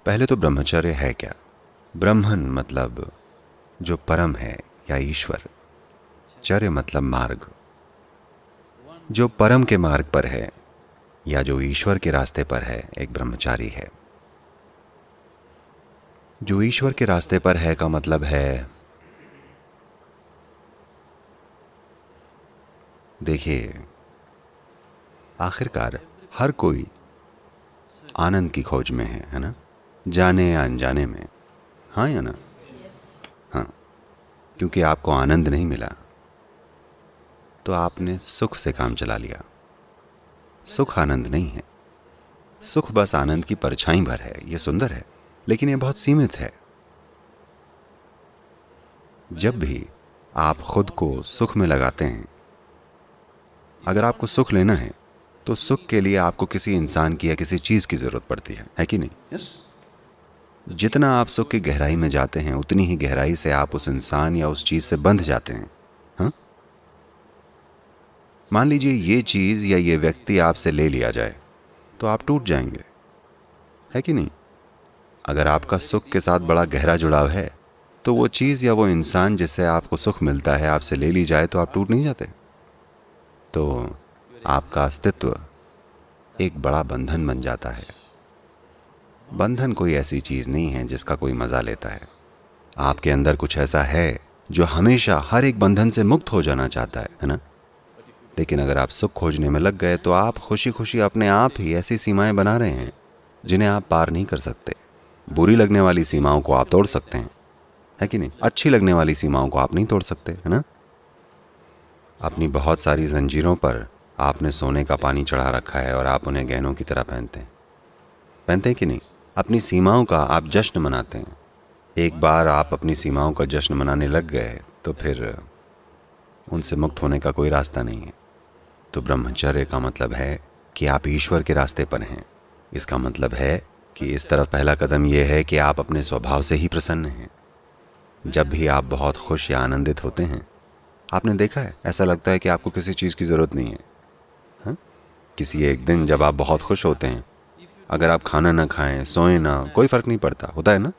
पहले तो ब्रह्मचर्य है क्या? ब्रह्मन मतलब जो परम है या ईश्वर, चर्य मतलब मार्ग। जो परम के मार्ग पर है या जो ईश्वर के रास्ते पर है, एक ब्रह्मचारी है। जो ईश्वर के रास्ते पर है का मतलब है, देखिए, आखिरकार हर कोई आनंद की खोज में है ना? जाने या अनजाने में। हाँ या ना? हाँ। क्योंकि आपको आनंद नहीं मिला तो आपने सुख से काम चला लिया। सुख आनंद नहीं है। सुख बस आनंद की परछाई भर है। ये सुंदर है, लेकिन ये बहुत सीमित है। जब भी आप खुद को सुख में लगाते हैं, अगर आपको सुख लेना है तो सुख के लिए आपको किसी इंसान की या किसी चीज की जरूरत पड़ती है कि नहीं? Yes. जितना आप सुख की गहराई में जाते हैं, उतनी ही गहराई से आप उस इंसान या उस चीज से बंध जाते हैं। हाँ? मान लीजिए ये चीज या ये व्यक्ति आपसे ले लिया जाए तो आप टूट जाएंगे, है कि नहीं? अगर आपका सुख के साथ बड़ा गहरा जुड़ाव है तो वो चीज या वो इंसान जिससे आपको सुख मिलता है आपसे ले ली जाए तो आप टूट नहीं जाते। तो आपका अस्तित्व एक बड़ा बंधन बन जाता है। बंधन कोई ऐसी चीज नहीं है जिसका कोई मजा लेता है। आपके अंदर कुछ ऐसा है जो हमेशा हर एक बंधन से मुक्त हो जाना चाहता है ना? लेकिन अगर आप सुख खोजने में लग गए तो आप खुशी खुशी अपने आप ही ऐसी सीमाएं बना रहे हैं जिन्हें आप पार नहीं कर सकते। बुरी लगने वाली सीमाओं को आप तोड़ सकते हैं, है कि नहीं? अच्छी लगने वाली सीमाओं को आप नहीं तोड़ सकते, है ना? अपनी बहुत सारी जंजीरों पर आपने सोने का पानी चढ़ा रखा है और आप उन्हें गहनों की तरह पहनते हैं कि नहीं? अपनी सीमाओं का आप जश्न मनाते हैं। एक बार आप अपनी सीमाओं का जश्न मनाने लग गए तो फिर उनसे मुक्त होने का कोई रास्ता नहीं है। तो ब्रह्मचर्य का मतलब है कि आप ईश्वर के रास्ते पर हैं। इसका मतलब है कि इस तरफ पहला कदम यह है कि आप अपने स्वभाव से ही प्रसन्न हैं। जब भी आप बहुत खुश या आनंदित होते हैं, आपने देखा है, ऐसा लगता है कि आपको किसी चीज़ की ज़रूरत नहीं है। हाँ? किसी एक दिन जब आप बहुत खुश होते हैं, अगर आप खाना ना खाएं, सोएं ना, कोई फ़र्क नहीं पड़ता, होता है ना?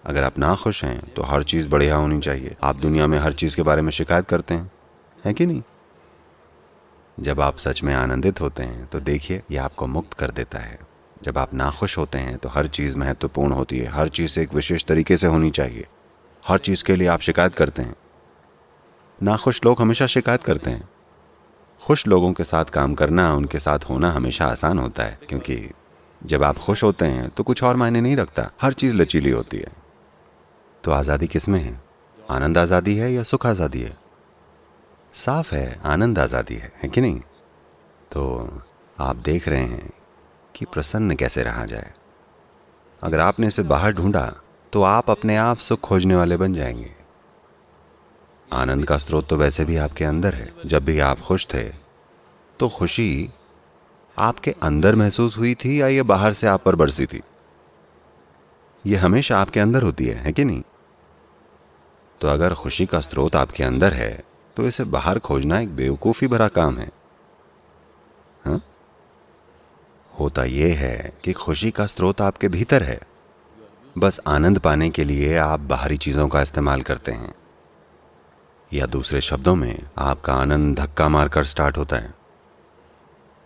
अगर आप ना खुश हैं तो हर चीज़ बढ़िया होनी चाहिए। आप दुनिया में हर चीज़ के बारे में शिकायत करते हैं, है कि नहीं? जब आप सच में आनंदित होते हैं तो देखिए, ये आपको मुक्त कर देता है। जब आप नाखुश होते हैं तो हर चीज़ महत्वपूर्ण होती है। हर चीज़ एक विशेष तरीके से होनी चाहिए। हर चीज़ के लिए आप शिकायत करते हैं। नाखुश लोग हमेशा शिकायत करते हैं। खुश लोगों के साथ काम करना, उनके साथ होना हमेशा आसान होता है, क्योंकि जब आप खुश होते हैं तो कुछ और मायने नहीं रखता। हर चीज़ लचीली होती है। तो आज़ादी किस में है? आनंद आज़ादी है या सुख आज़ादी है? साफ है, आनंद आज़ादी है कि नहीं? तो आप देख रहे हैं कि प्रसन्न कैसे रहा जाए। अगर आपने इसे बाहर ढूंढा तो आप अपने आप सुख खोजने वाले बन जाएंगे। आनंद का स्रोत तो वैसे भी आपके अंदर है। जब भी आप खुश थे तो खुशी आपके अंदर महसूस हुई थी या ये बाहर से आप पर बरसी थी? ये हमेशा आपके अंदर होती है कि नहीं? तो अगर खुशी का स्रोत आपके अंदर है तो इसे बाहर खोजना एक बेवकूफ़ी भरा काम है। हाँ? होता यह है कि खुशी का स्रोत आपके भीतर है। बस आनंद पाने के लिए आप बाहरी चीज़ों का इस्तेमाल करते हैं, या दूसरे शब्दों में आपका आनंद धक्का मारकर स्टार्ट होता है।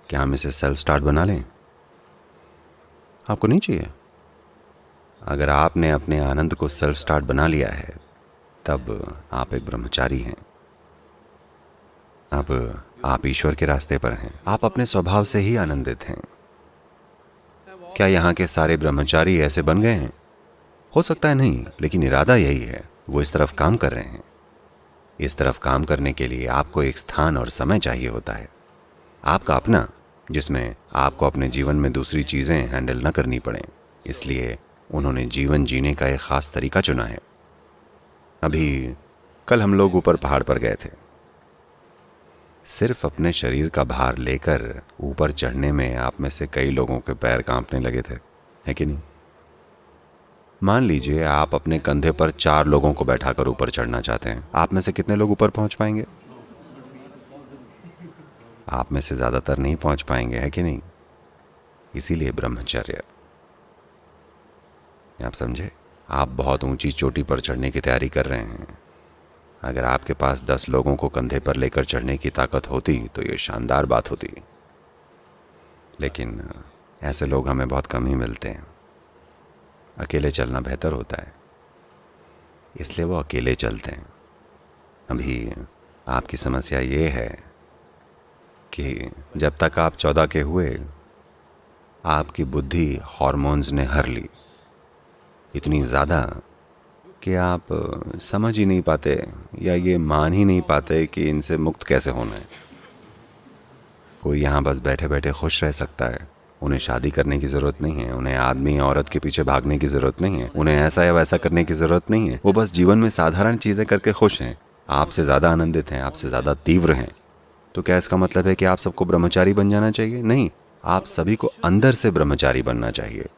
क्या हम इसे सेल्फ स्टार्ट बना लें? आपको नहीं चाहिए। अगर आपने अपने आनंद को सेल्फ स्टार्ट बना लिया है तब आप एक ब्रह्मचारी हैं। अब आप ईश्वर के रास्ते पर हैं। आप अपने स्वभाव से ही आनंदित हैं। क्या यहाँ के सारे ब्रह्मचारी ऐसे बन गए हैं? हो सकता है नहीं, लेकिन इरादा यही है। वो इस तरफ काम कर रहे हैं। इस तरफ काम करने के लिए आपको एक स्थान और समय चाहिए होता है, आपका अपना, जिसमें आपको अपने जीवन में दूसरी चीज़ें हैंडल न करनी पड़ें। इसलिए उन्होंने जीवन जीने का एक ख़ास तरीका चुना है। अभी कल हम लोग ऊपर पहाड़ पर गए थे। सिर्फ अपने शरीर का भार लेकर ऊपर चढ़ने में आप में से कई लोगों के पैर कांपने लगे थे, है कि नहीं? मान लीजिए आप अपने कंधे पर 4 लोगों को बैठाकर ऊपर चढ़ना चाहते हैं। आप में से कितने लोग ऊपर पहुंच पाएंगे? आप में से ज़्यादातर नहीं पहुंच पाएंगे, है कि नहीं? इसीलिए ब्रह्मचर्य। आप समझे? आप बहुत ऊंची चोटी पर चढ़ने की तैयारी कर रहे हैं। अगर आपके पास 10 लोगों को कंधे पर लेकर चढ़ने की ताकत होती तो ये शानदार बात होती, लेकिन ऐसे लोग हमें बहुत कम ही मिलते हैं। अकेले चलना बेहतर होता है, इसलिए वो अकेले चलते हैं। अभी आपकी समस्या ये है कि जब तक आप 14 के हुए, आपकी बुद्धि हार्मोन्स ने हर ली, इतनी ज़्यादा कि आप समझ ही नहीं पाते या ये मान ही नहीं पाते कि इनसे मुक्त कैसे होना है। कोई यहाँ बस बैठे बैठे खुश रह सकता है। उन्हें शादी करने की ज़रूरत नहीं है, उन्हें आदमी औरत के पीछे भागने की ज़रूरत नहीं है, उन्हें ऐसा या वैसा करने की ज़रूरत नहीं है। वो बस जीवन में साधारण चीज़ें करके खुश हैं, आपसे ज़्यादा आनंदित हैं, आपसे ज़्यादा तीव्र हैं। तो क्या इसका मतलब है कि आप सबको ब्रह्मचारी बन जाना चाहिए? नहीं, आप सभी को अंदर से ब्रह्मचारी बनना चाहिए।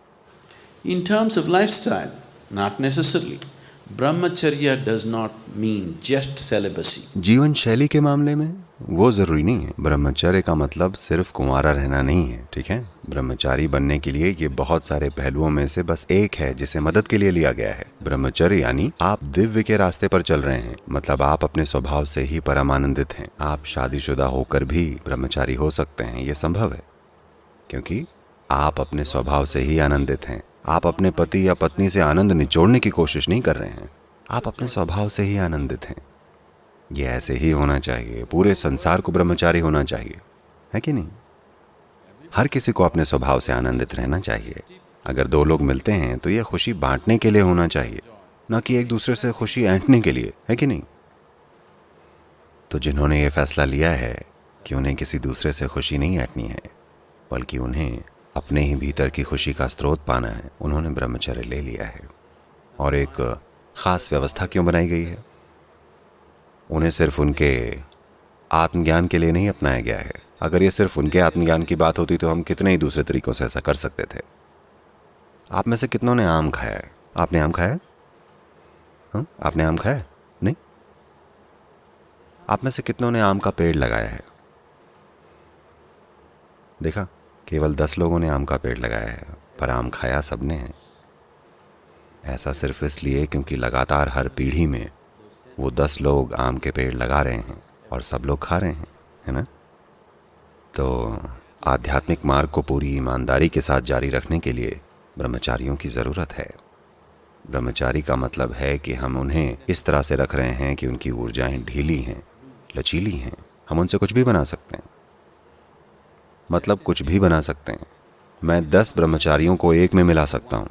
In terms of lifestyle, not necessarily. Brahmacharya does not mean just celibacy. जीवन शैली के मामले में वो जरूरी नहीं है। ब्रह्मचर्य का मतलब सिर्फ कुंवारा रहना नहीं है, ठीक है? ब्रह्मचारी बनने के लिए ये बहुत सारे पहलुओं में से बस एक है जिसे मदद के लिए लिया गया है। ब्रह्मचर्य यानी आप दिव्य के रास्ते पर चल रहे हैं, मतलब आप अपने स्वभाव से ही परम आनंदित हैं। आप शादीशुदा होकर भी ब्रह्मचारी हो सकते हैं, ये संभव है, क्योंकि आप अपने स्वभाव से ही आनंदित हैं। आप अपने पति या पत्नी से आनंद निचोड़ने की कोशिश नहीं कर रहे हैं, आप अपने स्वभाव से ही आनंदित हैं। ये ऐसे ही होना चाहिए। पूरे संसार को ब्रह्मचारी होना चाहिए, है कि नहीं? हर किसी को अपने स्वभाव से आनंदित रहना चाहिए। अगर दो लोग मिलते हैं तो ये खुशी बांटने के लिए होना चाहिए, ना कि एक दूसरे से खुशी ऐंठने के लिए, है कि नहीं? तो जिन्होंने ये फैसला लिया है कि उन्हें किसी दूसरे से खुशी नहीं ऐंठनी है, बल्कि उन्हें अपने ही भीतर की खुशी का स्रोत पाना है, उन्होंने ब्रह्मचर्य ले लिया है। और एक खास व्यवस्था क्यों बनाई गई है? उन्हें सिर्फ उनके आत्मज्ञान के लिए नहीं अपनाया गया है। अगर ये सिर्फ उनके आत्मज्ञान की बात होती तो हम कितने ही दूसरे तरीकों से ऐसा कर सकते थे। आप में से कितनों ने आम खाया है? आपने आम खाया है? हाँ, आपने आम खाया है? नहीं? आप में से कितनों ने आम का पेड़ लगाया है? देखा, केवल 10 लोगों ने आम का पेड़ लगाया है, पर आम खाया सबने है। ऐसा सिर्फ इसलिए क्योंकि लगातार हर पीढ़ी में वो 10 लोग आम के पेड़ लगा रहे हैं और सब लोग खा रहे हैं, है ना? तो आध्यात्मिक मार्ग को पूरी ईमानदारी के साथ जारी रखने के लिए ब्रह्मचारियों की ज़रूरत है। ब्रह्मचारी का मतलब है कि हम उन्हें इस तरह से रख रहे हैं कि उनकी ऊर्जाएं ढीली हैं, लचीली हैं। हम उनसे कुछ भी बना सकते हैं, मतलब कुछ भी बना सकते हैं। मैं 10 ब्रह्मचारियों को एक में मिला सकता हूँ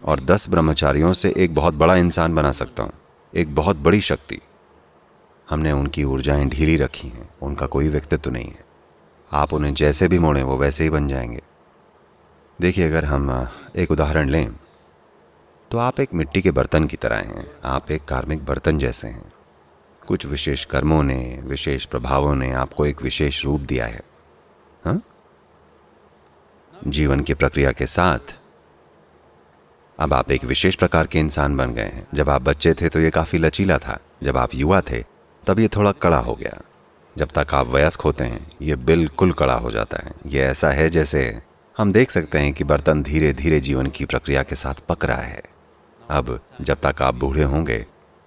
और 10 ब्रह्मचारियों से एक बहुत बड़ा इंसान बना सकता हूँ, एक बहुत बड़ी शक्ति। हमने उनकी ऊर्जाएं ढीली रखी हैं, उनका कोई व्यक्तित्व नहीं है। आप उन्हें जैसे भी मोड़ें वो वैसे ही बन जाएंगे। देखिए, अगर हम एक उदाहरण लें तो आप एक मिट्टी के बर्तन की तरह हैं। आप एक कार्मिक बर्तन जैसे हैं। कुछ विशेष कर्मों ने, विशेष प्रभावों ने आपको एक विशेष रूप दिया है। हाँ? जीवन की प्रक्रिया के साथ अब आप एक विशेष प्रकार के इंसान बन गए हैं। जब आप बच्चे थे तो ये काफ़ी लचीला था, जब आप युवा थे तब ये थोड़ा कड़ा हो गया, जब तक आप वयस्क होते हैं ये बिल्कुल कड़ा हो जाता है। ये ऐसा है जैसे हम देख सकते हैं कि बर्तन धीरे धीरे जीवन की प्रक्रिया के साथ पक रहा है। अब जब तक आप बूढ़े होंगे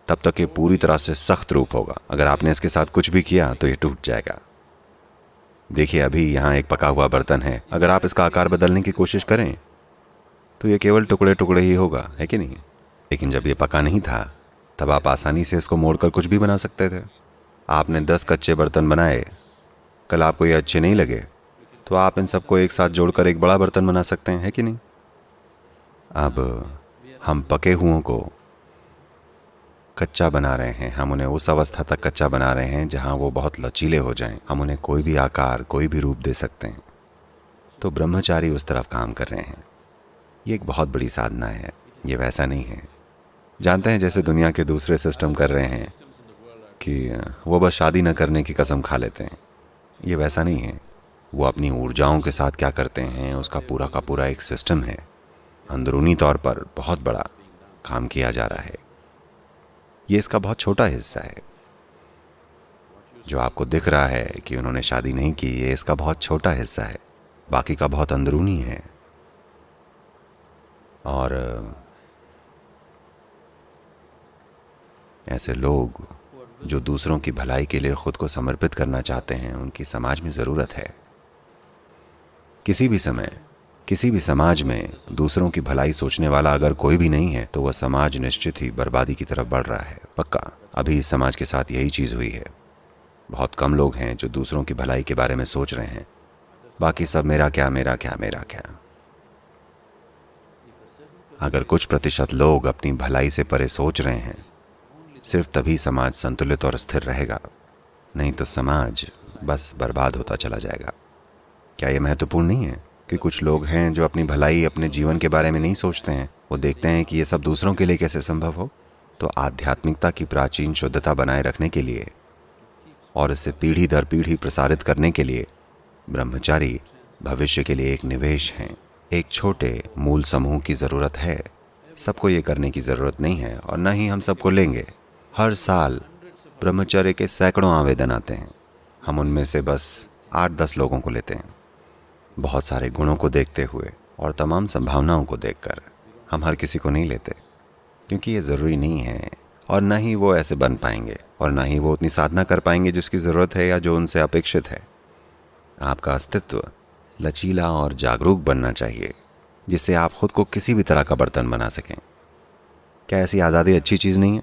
तब तक ये पूरी तरह से सख्त रूप होगा। अगर आपने इसके साथ कुछ भी किया तो ये टूट जाएगा। देखिए, अभी यहाँ एक पका हुआ बर्तन है, अगर आप इसका आकार बदलने की कोशिश करें तो ये केवल टुकड़े टुकड़े ही होगा, है कि नहीं? लेकिन जब ये पका नहीं था तब आप आसानी से इसको मोड़कर कुछ भी बना सकते थे। आपने 10 कच्चे बर्तन बनाए, कल आपको ये अच्छे नहीं लगे तो आप इन सबको एक साथ जोड़कर एक बड़ा बर्तन बना सकते हैं, है कि नहीं? अब हम पके हुओं को कच्चा बना रहे हैं। हम उन्हें उस अवस्था तक कच्चा बना रहे हैं जहां वो बहुत लचीले हो जाएं। हम उन्हें कोई भी आकार, कोई भी रूप दे सकते हैं। तो ब्रह्मचारी उस तरफ काम कर रहे हैं। ये एक बहुत बड़ी साधना है, ये वैसा नहीं है। जानते हैं, जैसे दुनिया के दूसरे सिस्टम कर रहे हैं कि वो बस शादी न करने की कसम खा लेते हैं। ये वैसा नहीं है। वो अपनी ऊर्जाओं के साथ क्या करते हैं उसका पूरा का पूरा एक सिस्टम है। अंदरूनी तौर पर बहुत बड़ा काम किया जा रहा है। ये इसका बहुत छोटा हिस्सा है। जो आपको दिख रहा है कि उन्होंने शादी नहीं की, ये इसका बहुत छोटा हिस्सा है। बाकी का बहुत अंदरूनी है। और ऐसे लोग जो दूसरों की भलाई के लिए खुद को समर्पित करना चाहते हैं, उनकी समाज में ज़रूरत है। किसी भी समय, किसी भी समाज में दूसरों की भलाई सोचने वाला अगर कोई भी नहीं है तो वह समाज निश्चित ही बर्बादी की तरफ बढ़ रहा है, पक्का। अभी इस समाज के साथ यही चीज़ हुई है। बहुत कम लोग हैं जो दूसरों की भलाई के बारे में सोच रहे हैं, बाकी सब मेरा क्या मेरा क्या मेरा क्या। अगर कुछ प्रतिशत लोग अपनी भलाई से परे सोच रहे हैं, सिर्फ तभी समाज संतुलित और स्थिर रहेगा, नहीं तो समाज बस बर्बाद होता चला जाएगा। क्या यह महत्वपूर्ण नहीं है कि कुछ लोग हैं जो अपनी भलाई, अपने जीवन के बारे में नहीं सोचते हैं, वो देखते हैं कि ये सब दूसरों के लिए कैसे संभव हो। तो आध्यात्मिकता की प्राचीन शुद्धता बनाए रखने के लिए और इसे पीढ़ी दर पीढ़ी प्रसारित करने के लिए ब्रह्मचारी भविष्य के लिए एक निवेश हैं। एक छोटे मूल समूह की ज़रूरत है। सबको ये करने की ज़रूरत नहीं है और न ही हम सबको लेंगे। हर साल ब्रह्मचर्य के सैकड़ों आवेदन आते हैं, हम उनमें से बस 8-10 लोगों को लेते हैं। बहुत सारे गुणों को देखते हुए और तमाम संभावनाओं को देखकर हम हर किसी को नहीं लेते, क्योंकि ये ज़रूरी नहीं है और न ही वो ऐसे बन पाएंगे और न ही वो उतनी साधना कर पाएंगे जिसकी ज़रूरत है या जो उनसे अपेक्षित है। आपका अस्तित्व लचीला और जागरूक बनना चाहिए, जिससे आप खुद को किसी भी तरह का बर्तन बना सकें। क्या ऐसी आज़ादी अच्छी चीज़ नहीं है?